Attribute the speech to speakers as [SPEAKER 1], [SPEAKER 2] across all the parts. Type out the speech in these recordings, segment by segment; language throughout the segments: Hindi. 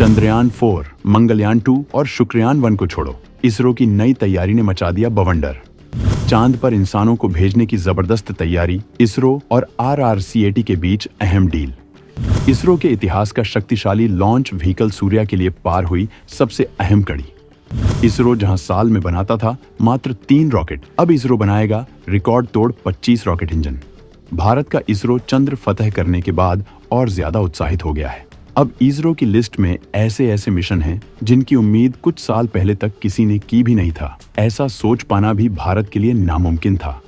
[SPEAKER 1] चंद्रयान 4, मंगलयान 2 और शुक्रयान 1 को छोड़ो, इसरो की नई तैयारी ने मचा दिया बवंडर। चांद पर इंसानों को भेजने की जबरदस्त तैयारी, इसरो और RRCAT के बीच अहम डील। इसरो के इतिहास का शक्तिशाली लॉन्च व्हीकल सूर्या के लिए पार हुई सबसे अहम कड़ी। इसरो जहां साल में बनाता था मात्र 3 रॉकेट, अब इसरो बनाएगा रिकॉर्ड तोड़ 25 रॉकेट इंजन। भारत का इसरो चंद्र फतह करने के बाद और ज्यादा उत्साहित हो गया है। अब इसरो की लिस्ट में ऐसे ऐसे मिशन हैं जिनकी उम्मीद कुछ साल पहले तक किसी ने की भी नहीं था। ऐसा सोच पाना भी भारत के लिए नामुमकिन था,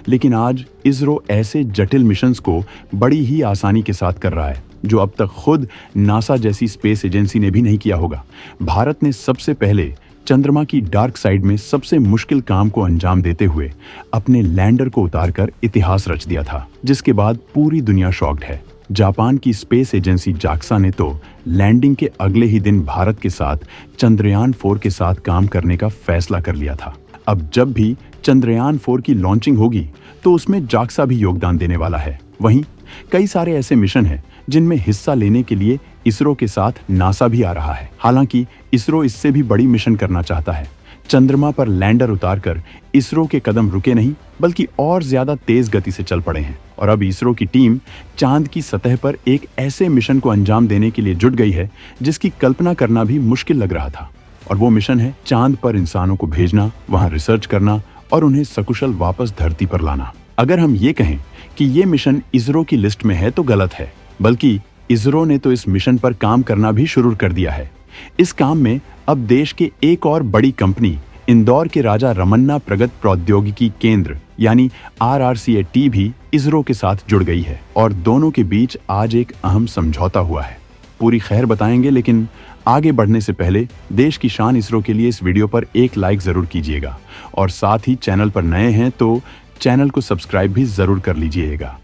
[SPEAKER 1] लेकिन आज इसरो ऐसे जटिल मिशंस को बड़ी ही आसानी के साथ कर रहा है जो अब तक खुद नासा जैसी स्पेस एजेंसी ने भी नहीं किया होगा। भारत ने सबसे पहले चंद्रमा की डार्क साइड में सबसे मुश्किल काम को अंजाम देते हुए अपने लैंडर को उतारकर इतिहास रच दिया था, जिसके बाद पूरी दुनिया शॉक्ड है। जापान की स्पेस एजेंसी जाक्सा ने तो लैंडिंग के अगले ही दिन भारत के साथ चंद्रयान 4 के साथ काम करने का फैसला कर लिया था। अब जब भी चंद्रयान 4 की लॉन्चिंग होगी तो उसमें जाक्सा भी योगदान देने वाला है। वहीं कई सारे ऐसे मिशन हैं जिनमें हिस्सा लेने के लिए इसरो के साथ नासा भी आ रहा है। हालांकि इसरो इससे भी बड़ी मिशन करना चाहता है। चंद्रमा पर लैंडर उतारकर इसरो के कदम रुके नहीं, बल्कि और ज्यादा तेज गति से चल पड़े हैं और अब इसरो की टीम चांद की सतह पर एक ऐसे मिशन को अंजाम देने के लिए जुट गई है जिसकी कल्पना करना भी मुश्किल लग रहा था। और वो मिशन है चांद पर इंसानों को भेजना, वहां रिसर्च करना और उन्हें सकुशल वापस धरती पर लाना। अगर हम ये कहें कि ये मिशन इसरो की लिस्ट में है तो गलत है, बल्कि इसरो ने तो इस मिशन पर काम करना भी शुरू कर दिया है। इस काम में अब देश के एक और बड़ी कंपनी इंदौर के राजा रमन्ना प्रगत प्रौद्योगिकी केंद्र यानी RRCAT भी इसरो के साथ जुड़ गई है और दोनों के बीच आज एक अहम समझौता हुआ है। पूरी खैर बताएंगे, लेकिन आगे बढ़ने से पहले देश की शान इसरो के लिए इस वीडियो पर एक लाइक जरूर कीजिएगा और साथ ही चैनल पर नए हैं तो चैनल को सब्सक्राइब भी जरूर कर लीजिएगा।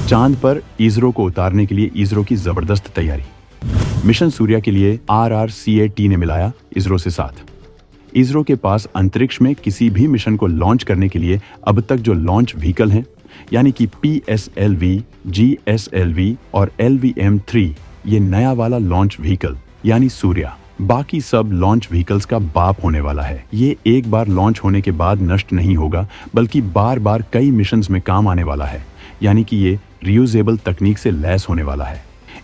[SPEAKER 1] चांद पर इसरो को उतारने के लिए इसरो की जबरदस्त तैयारी। मिशन सूर्या के लिए RRCAT ने मिलाया इसरो से साथ। इसरो के पास अंतरिक्ष में किसी भी मिशन को लॉन्च करने के लिए अब तक जो लॉन्च व्हीकल हैं, यानी कि PSLV, GSLV और LVM-3, ये नया वाला लॉन्च व्हीकल यानी सूर्या बाकी सब लॉन्च व्हीकल्स का बाप होने वाला है। ये एक बार लॉन्च होने के बाद नष्ट नहीं होगा, बल्कि बार बार कई मिशंस में काम आने वाला है, यानी कि ये रियूजेबल तकनीक से लैस होने वाला है।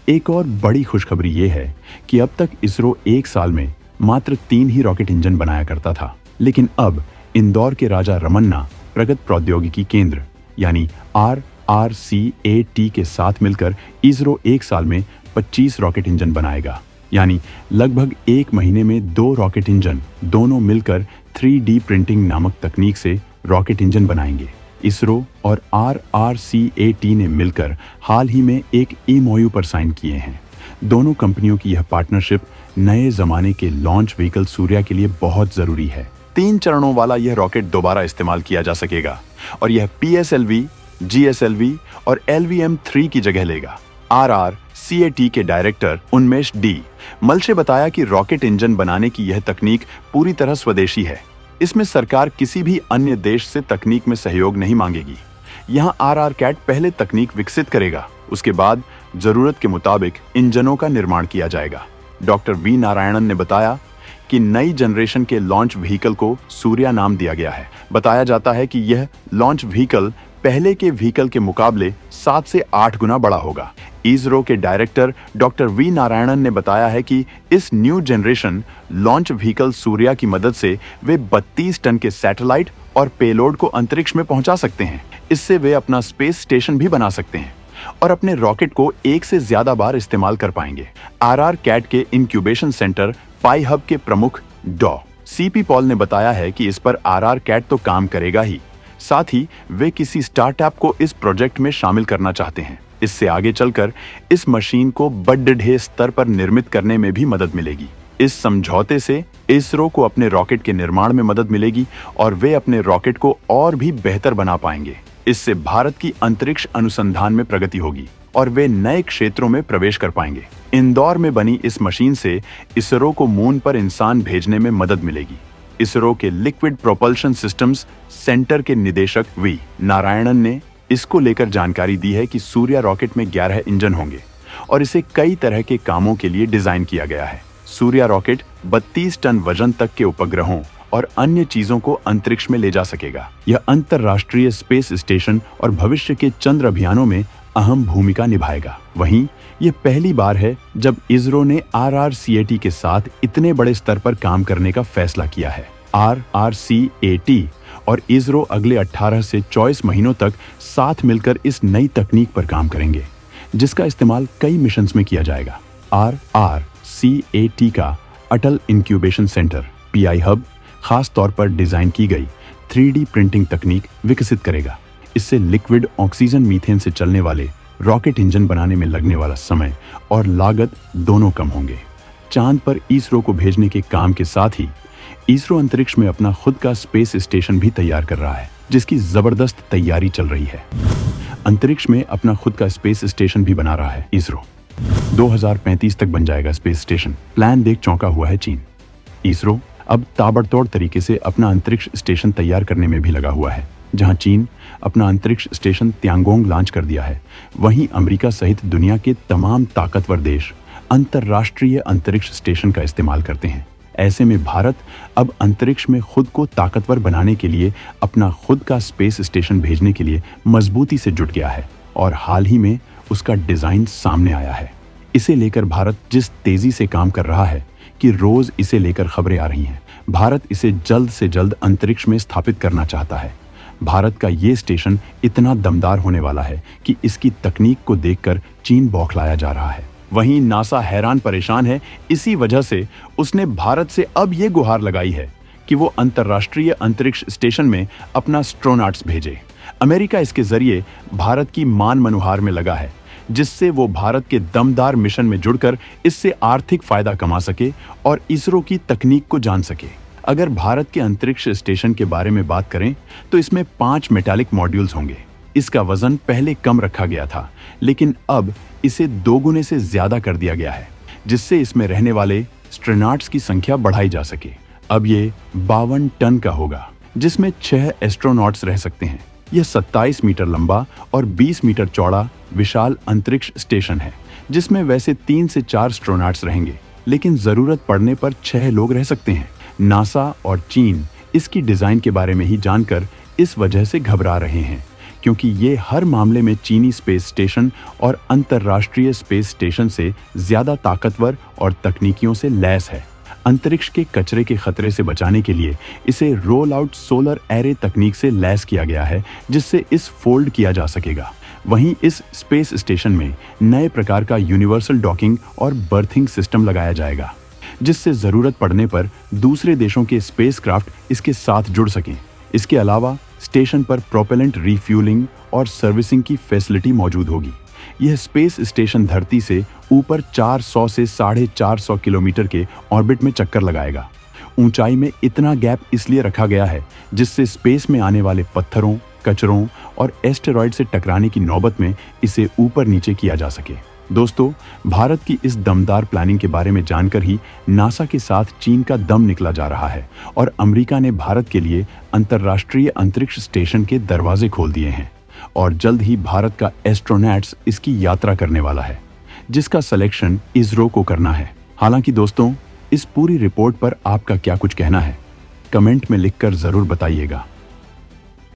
[SPEAKER 1] एक और बड़ी खुशखबरी ये है कि अब तक इसरो एक साल में मात्र 3 ही रॉकेट इंजन बनाया करता था, लेकिन अब इंदौर के राजा रमन्ना प्रगत प्रौद्योगिकी केंद्र यानी RRCAT के साथ मिलकर इसरो एक साल में 25 रॉकेट इंजन बनाएगा, यानी लगभग 1 महीने में 2 रॉकेट इंजन दोनों मिलकर 3D प्रिंटिंग नामक तकनीक से रॉकेट इंजन बनाएंगे। इसरो और RRCAT ने मिलकर हाल ही में एक MOU पर साइन किए हैं। दोनों कंपनियों की यह पार्टनरशिप नए जमाने के लॉन्च व्हीकल सूर्या के लिए बहुत जरूरी है। 3 चरणों वाला यह रॉकेट दोबारा इस्तेमाल किया जा सकेगा और यह PSLV, GSLV और LVM-3 की जगह लेगा। RRCAT के डायरेक्टर उन्मेष D मल ने बताया कि रॉकेट इंजन बनाने की यह तकनीक पूरी तरह स्वदेशी है। इसमें सरकार किसी भी अन्य देश से तकनीक में सहयोग नहीं मांगेगी। यहाँ RRCAT पहले तकनीक विकसित करेगा, उसके बाद जरूरत के मुताबिक इंजनों का निर्माण किया जाएगा। डॉक्टर V नारायणन ने बताया कि नई जनरेशन के लॉन्च व्हीकल को सूर्या नाम दिया गया है। बताया जाता है कि यह लॉन्च व्हीकल पहले के व्हीकल के मुकाबले 7 से 8 गुना बड़ा होगा। इसरो के डायरेक्टर डॉक्टर V नारायणन ने बताया है कि इस new generation launch vehicle Surya की मदद से वे 32 टन के सैटेलाइट और पेलोड को अंतरिक्ष में पहुंचा सकते हैं। इससे वे अपना स्पेस स्टेशन भी बना सकते हैं और अपने रॉकेट को 1 से ज्यादा बार इस्तेमाल कर पाएंगे। RRCAT के इंक्यूबेशन सेंटर पाई हब के प्रमुख डॉ CP पॉल ने बताया है कि इस पर RRCAT तो काम करेगा ही, साथ ही वे किसी स्टार्टअप को इस प्रोजेक्ट में शामिल करना चाहते हैं। इससे आगे चलकर इस मशीन को बड़े स्तर पर निर्मित करने में भी मदद मिलेगी। इस समझौते से इसरो को अपने रॉकेट के निर्माण में मदद मिलेगी और वे अपने रॉकेट को और भी बेहतर बना पाएंगे। इससे भारत की अंतरिक्ष अनुसंधान में प्रगति होगी और वे नए क्षेत्रों में प्रवेश कर पाएंगे। इंदौर में बनी इस मशीन से इसरो को मून पर इंसान भेजने में मदद मिलेगी। इसरो के लिक्विड प्रोपल्शन सिस्टम्स सेंटर के निदेशक V नारायणन ने इसको लेकर जानकारी दी है कि सूर्या रॉकेट में 11 इंजन होंगे और इसे कई तरह के कामों के लिए डिजाइन किया गया है। सूर्या रॉकेट 32 टन वजन तक के उपग्रहों और अन्य चीजों को अंतरिक्ष में ले जा सकेगा। यह अंतरराष्ट्रीय स्पेस स्टेशन और भविष्य के चंद्र अभियानों में अहम भूमिका निभाएगा। वहीं ये पहली बार है जब इसरो ने RRCAT के साथ इतने बड़े स्तर पर काम करने का फैसला किया है। RRCAT और इसरो अगले 18 से 24 महीनों तक साथ मिलकर इस नई तकनीक पर काम करेंगे, जिसका इस्तेमाल कई मिशंस में किया जाएगा। RRCAT का अटल इंक्यूबेशन सेंटर PI हब खास तौर पर डिजाइन की गई 3D प्रिंटिंग तकनीक विकसित करेगा। इससे लिक्विड ऑक्सीजन मीथेन से चलने वाले रॉकेट इंजन बनाने में लगने वाला समय और लागत दोनों कम होंगे। चांद पर इसरो को भेजने के काम के साथ ही इसरो अंतरिक्ष में अपना खुद का स्पेस स्टेशन भी तैयार कर रहा है, जिसकी जबरदस्त तैयारी चल रही है। अंतरिक्ष में अपना खुद का स्पेस स्टेशन भी बना रहा है इसरो। 2035 तक बन जाएगा स्पेस स्टेशन। प्लान देख चौंका हुआ है चीन। इसरो अब ताबड़तोड़ तरीके से अपना अंतरिक्ष स्टेशन तैयार करने में भी लगा हुआ है। जहां चीन अपना अंतरिक्ष स्टेशन त्यांगोंग लॉन्च कर दिया है, वहीं अमेरिका सहित दुनिया के तमाम ताकतवर देश अंतरराष्ट्रीय अंतरिक्ष स्टेशन का इस्तेमाल करते हैं। ऐसे में भारत अब अंतरिक्ष में खुद को ताकतवर बनाने के लिए अपना खुद का स्पेस स्टेशन भेजने के लिए मजबूती से जुट गया है और हाल ही में उसका डिजाइन सामने आया है। इसे लेकर भारत जिस तेजी से काम कर रहा है कि रोज इसे लेकर खबरें आ रही हैं। भारत इसे जल्द से जल्द अंतरिक्ष में स्थापित करना चाहता है। भारत का ये स्टेशन इतना दमदार होने वाला है कि इसकी तकनीक को देखकर चीन बौखलाया जा रहा है। वहीं नासा हैरान परेशान है। इसी वजह से उसने भारत से अब ये गुहार लगाई है कि वो अंतर्राष्ट्रीय अंतरिक्ष स्टेशन में अपना एस्ट्रोनॉट्स भेजे। अमेरिका इसके जरिए भारत की मान मनुहार में लगा है, जिससे वो भारत के दमदार मिशन में जुड़कर इससे आर्थिक फायदा कमा सके और इसरो की तकनीक को जान सके। अगर भारत के अंतरिक्ष स्टेशन के बारे में बात करें तो इसमें 5 मेटालिक मॉड्यूल्स होंगे। इसका वजन पहले कम रखा गया था, लेकिन अब इसे 2 गुने से ज्यादा कर दिया गया है, जिससे इसमें रहने वाले एस्ट्रोनॉट्स की संख्या बढ़ाई जा सके। अब ये 52 टन का होगा, जिसमें 6 एस्ट्रोनॉट्स रह सकते हैं। यह 27 मीटर लंबा और 20 मीटर चौड़ा विशाल अंतरिक्ष स्टेशन है, जिसमें वैसे 3 से 4 एस्ट्रोनॉट्स रहेंगे, लेकिन जरूरत पड़ने पर 6 लोग रह सकते हैं। नासा और चीन इसकी डिजाइन के बारे में ही जानकर इस वजह से घबरा रहे हैं, क्योंकि ये हर मामले में चीनी स्पेस स्टेशन और अंतरराष्ट्रीय स्पेस स्टेशन से ज्यादा ताकतवर और तकनीकियों से लैस है। अंतरिक्ष के कचरे के खतरे से बचाने के लिए इसे रोल आउट सोलर एरे तकनीक से लैस किया गया है, जिससे इस फोल्ड किया जा सकेगा। वहीं इस स्पेस स्टेशन में नए प्रकार का यूनिवर्सल डॉकिंग और बर्थिंग सिस्टम लगाया जाएगा, जिससे जरूरत पड़ने पर दूसरे देशों के स्पेसक्राफ्ट इसके साथ जुड़ सकें। इसके अलावा स्टेशन पर प्रोपेलेंट रिफ्यूलिंग और सर्विसिंग की फैसिलिटी मौजूद होगी। यह स्पेस स्टेशन धरती से ऊपर 400 से 450 किलोमीटर के ऑर्बिट में चक्कर लगाएगा। ऊंचाई में इतना गैप इसलिए रखा गया है जिससे स्पेस में आने वाले पत्थरों, कचरों और एस्टेरॉयड से टकराने की नौबत में इसे ऊपर नीचे किया जा सके। दोस्तों, भारत की इस दमदार प्लानिंग के बारे में जानकर ही नासा के साथ चीन का दम निकला जा रहा है और अमेरिका ने भारत के लिए अंतरराष्ट्रीय अंतरिक्ष स्टेशन के दरवाजे खोल दिए हैं और जल्द ही भारत का एस्ट्रोनॉट्स इसकी यात्रा करने वाला है, जिसका सिलेक्शन इसरो को करना है। हालांकि दोस्तों, इस पूरी रिपोर्ट पर आपका क्या कुछ कहना है, कमेंट में लिखकर जरूर बताइएगा।